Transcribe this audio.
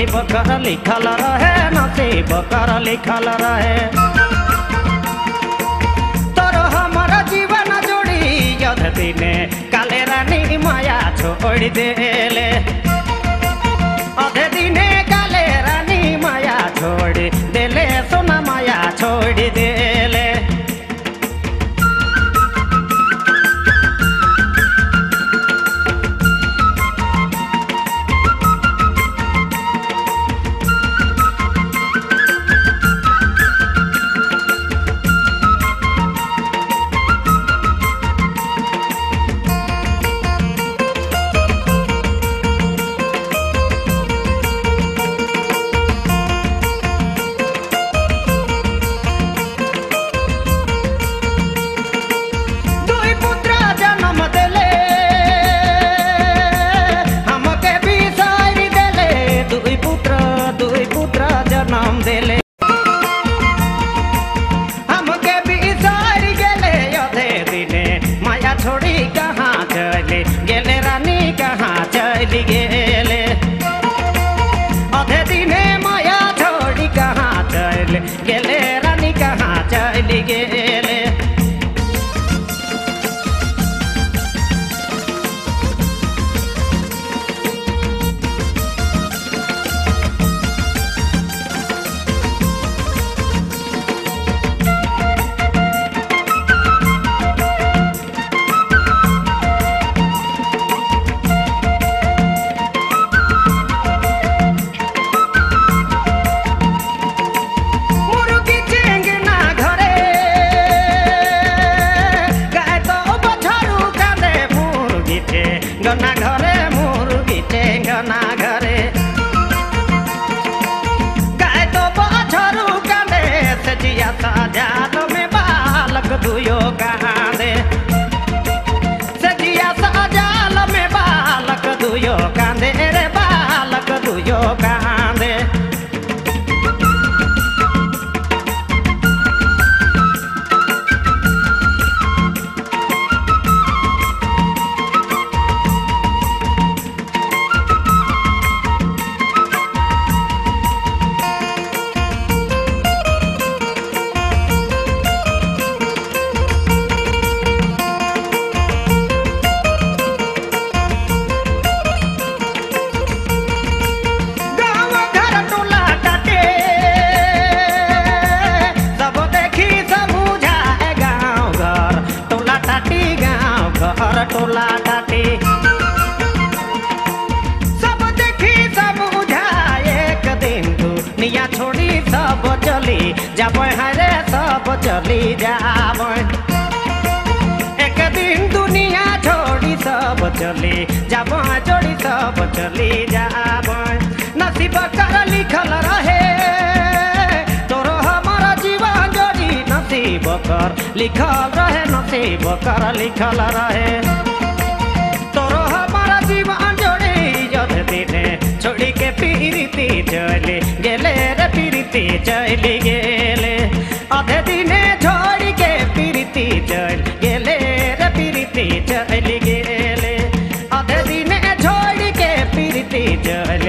नसीब कर लिखल रहे नसीब कर लिखल रहे तोर हमर जीवन जोड़ी यद दिने काले रानी माया छोड़ देले अधे दिने काले रानी माया छोड़ देले सोना माया छोड़ देले हमके भी सारी गेले अधे दिने माया छोड़ी कहाँ चले गेले रानी कहाँ चली गेले अधे दिने माया छोड़ी कहाँ चले गेले रानी कहाँ चली गेले गना घरे मुर्गी टेंगना घरे गाय तो बछरू कांदे सजिया साजाल में बालक दुयो कांदे सजिया साजाल में बालक दुयो कांदे रे बालक दुयो कांदे टोला टाटी सब देखी सब बुझाए एक दिन दुनिया छोड़ी सब चली जाबे हरे सब चली जाबे एक दिन दुनिया छोड़ी सब चली जाबे जोड़ी सब चली जाबे नसीब कर लिखल रहे तोरो हमारा जीवन जोड़ी नसीब कर लिखल रहे नसीब कर लिखल रहे तोरो हमारा जीवन जोड़ी जद दिने छोड़ी के पीरिती चली गेले रे पीरिती चली गेले अधे दिने छोड़ी के पीरिती चली गेले रे पीरिती चली गेले अधे दिने छोड़ी के पीरिती चली